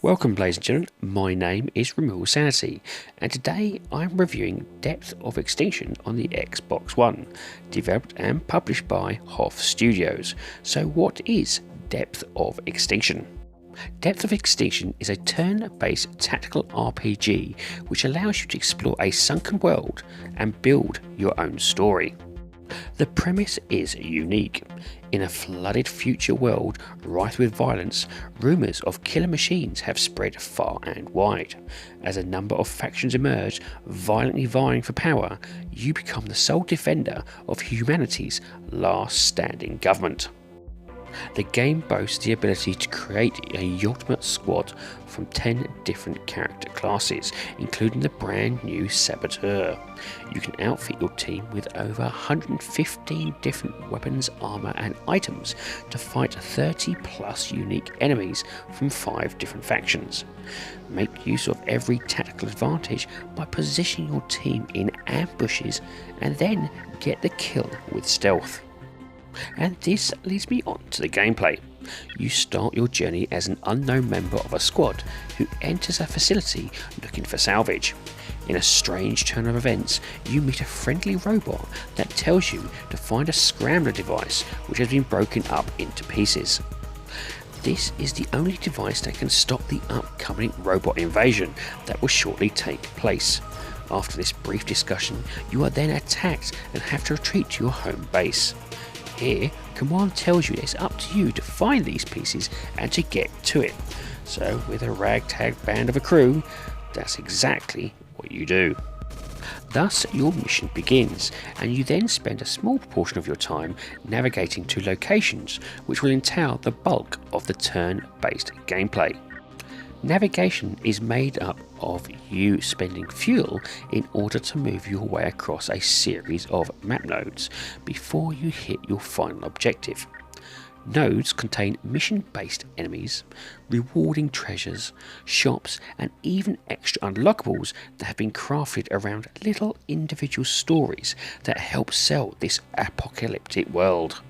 Welcome ladies and gentlemen, my name is RemovableSanity and today I'm reviewing Depth of Extinction on the Xbox One, developed and published by Hoff Studios. So what is Depth of Extinction? Depth of Extinction is a turn-based tactical RPG which allows you to explore a sunken world and build your own story. The premise is unique. In a flooded future world rife with violence, rumours of killer machines have spread far and wide. As a number of factions emerge, violently vying for power, you become the sole defender of humanity's last standing government. The game boasts the ability to create a ultimate squad from 10 different character classes, including the brand new Saboteur. You can outfit your team with over 115 different weapons, armour and items to fight 30 plus unique enemies from 5 different factions. Make use of every tactical advantage by positioning your team in ambushes and then get the kill with stealth. And this leads me on to the gameplay. You start your journey as an unknown member of a squad who enters a facility looking for salvage. In a strange turn of events, you meet a friendly robot that tells you to find a scrambler device which has been broken up into pieces. This is the only device that can stop the upcoming robot invasion that will shortly take place. After this brief discussion, you are then attacked and have to retreat to your home base. Here, Command tells you it's up to you to find these pieces and to get to it. So with a ragtag band of a crew, that's exactly what you do. Thus your mission begins, and you then spend a small proportion of your time navigating to locations which will entail the bulk of the turn-based gameplay. Navigation is made up of you spending fuel in order to move your way across a series of map nodes before you hit your final objective. Nodes contain mission-based enemies, rewarding treasures, shops and even extra unlockables that have been crafted around little individual stories that help sell this apocalyptic world.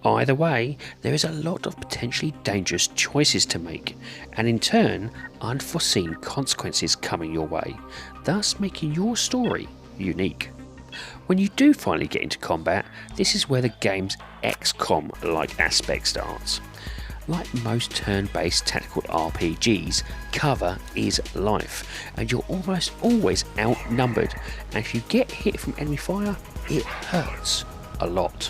Either way, there is a lot of potentially dangerous choices to make, and in turn, unforeseen consequences coming your way, thus making your story unique. When you do finally get into combat, this is where the game's XCOM-like aspect starts. Like most turn-based tactical RPGs, cover is life, and you're almost always outnumbered, and if you get hit from enemy fire, it hurts a lot.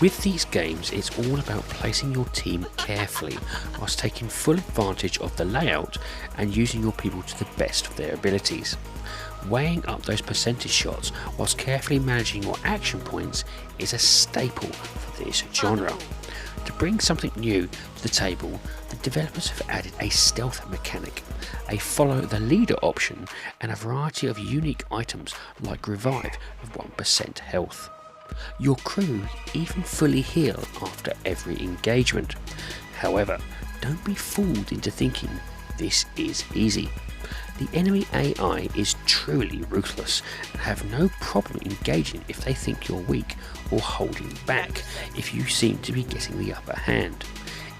With these games, it's all about placing your team carefully whilst taking full advantage of the layout and using your people to the best of their abilities. Weighing up those percentage shots whilst carefully managing your action points is a staple for this genre. To bring something new to the table, the developers have added a stealth mechanic, a follow the leader option and a variety of unique items like revive of 1% health. Your crew even fully heal after every engagement. However, don't be fooled into thinking this is easy. The enemy AI is truly ruthless and have no problem engaging if they think you're weak or holding back if you seem to be getting the upper hand.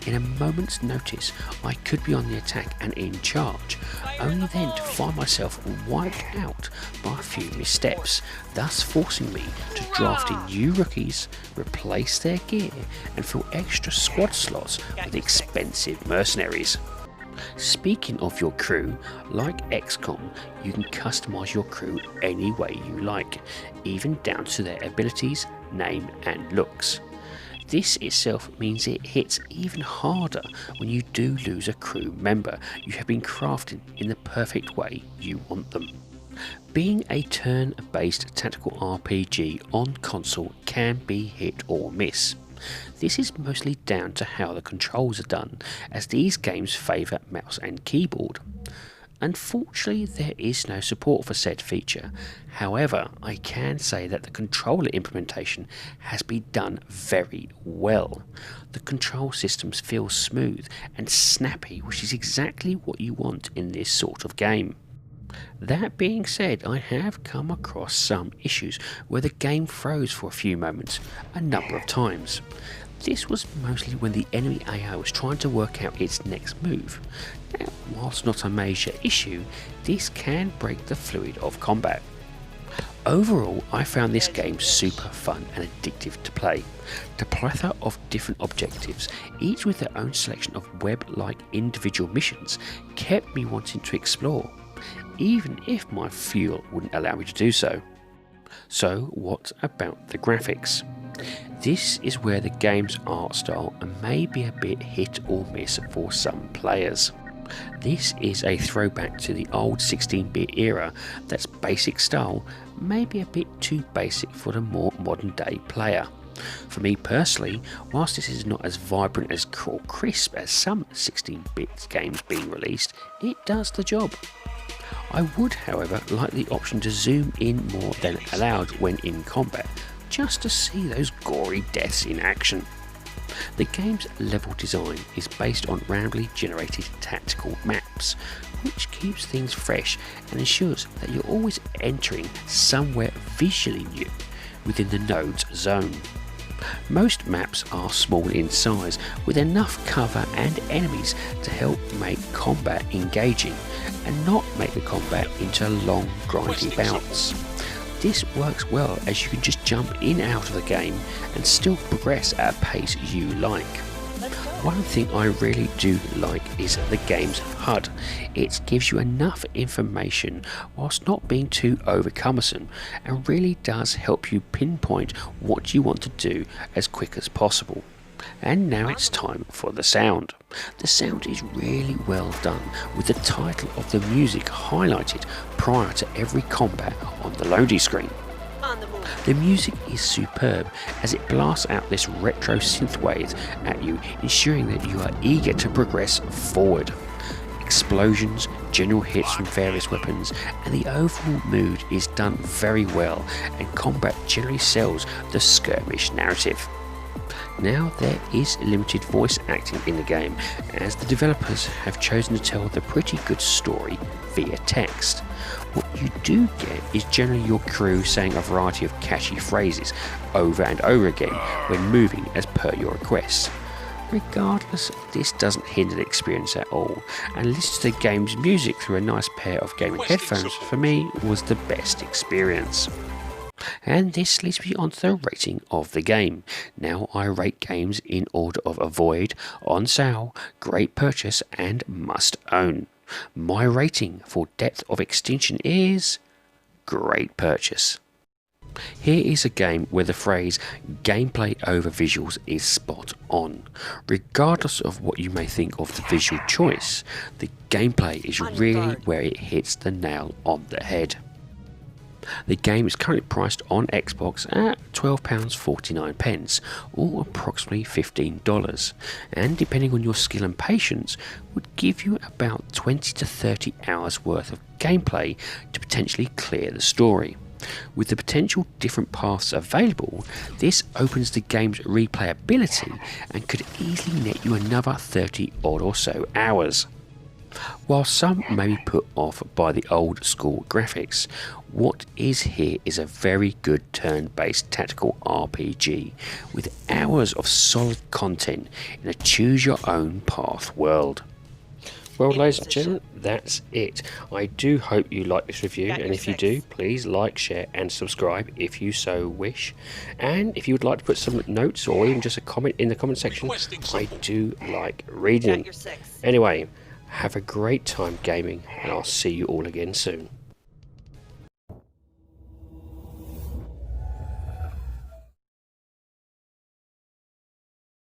In a moment's notice, I could be on the attack and in charge, only then to find myself wiped out by a few missteps, thus forcing me to draft in new rookies, replace their gear, and fill extra squad slots with expensive mercenaries. Speaking of your crew, like XCOM, you can customise your crew any way you like, even down to their abilities, name and looks. This itself means it hits even harder when you do lose a crew member you have been crafted in the perfect way you want them. Being a turn-based tactical RPG on console can be hit or miss. This is mostly down to how the controls are done, as these games favour mouse and keyboard. Unfortunately, there is no support for said feature. However, I can say that the controller implementation has been done very well. The control systems feel smooth and snappy, which is exactly what you want in this sort of game. That being said, I have come across some issues where the game froze for a few moments, a number of times. This was mostly when the enemy AI was trying to work out its next move. Now, whilst not a major issue, this can break the fluid of combat. Overall, I found this game super fun and addictive to play. The plethora of different objectives, each with their own selection of web-like individual missions, kept me wanting to explore, even if my fuel wouldn't allow me to do so. So what about the graphics? This is where the game's art style may be a bit hit or miss for some players. This is a throwback to the old 16-bit era that's basic style may be a bit too basic for the more modern day player. For me personally, whilst this is not as vibrant as or crisp as some 16-bit games being released, it does the job. I would, however, like the option to zoom in more than allowed when in combat, just to see those gory deaths in action. The game's level design is based on randomly generated tactical maps, which keeps things fresh and ensures that you're always entering somewhere visually new within the node's zone. Most maps are small in size, with enough cover and enemies to help make combat engaging and not make the combat into long grindy bouts. This works well as you can just jump in and out of the game and still progress at a pace you like. One thing I really do like is the game's HUD. It gives you enough information whilst not being too over-cumbersome and really does help you pinpoint what you want to do as quick as possible. And now it's time for the sound. The sound is really well done, with the title of the music highlighted prior to every combat on the loading screen. The music is superb as it blasts out this retro synthwave at you, ensuring that you are eager to progress forward. Explosions, general hits from various weapons, and the overall mood is done very well, and combat generally sells the skirmish narrative. Now there is limited voice acting in the game, as the developers have chosen to tell the pretty good story via text. What you do get is generally your crew saying a variety of catchy phrases over and over again when moving as per your requests. Regardless, this doesn't hinder the experience at all, and listening to the game's music through a nice pair of gaming headphones for me was the best experience. And this leads me on to the rating of the game. Now I rate games in order of avoid, on sale, great purchase and must own. My rating for Depth of Extinction is great purchase. Here is a game where the phrase gameplay over visuals is spot on. Regardless of what you may think of the visual choice, the gameplay is really where it hits the nail on the head. The game is currently priced on Xbox at £12.49, or approximately $15, and depending on your skill and patience, would give you about 20 to 30 hours worth of gameplay to potentially clear the story. With the potential different paths available, this opens the game's replayability and could easily net you another 30 odd or so hours. While some may be put off by the old school graphics, what is here is a very good turn-based tactical RPG with hours of solid content in a choose-your-own-path world. Well, ladies and gentlemen, that's it. I do hope you like this review, and if you do, please like, share and subscribe if you so wish. And if you would like to put some notes or even just a comment in the comment section, I do like reading them. Anyway, have a great time gaming, and I'll see you all again soon.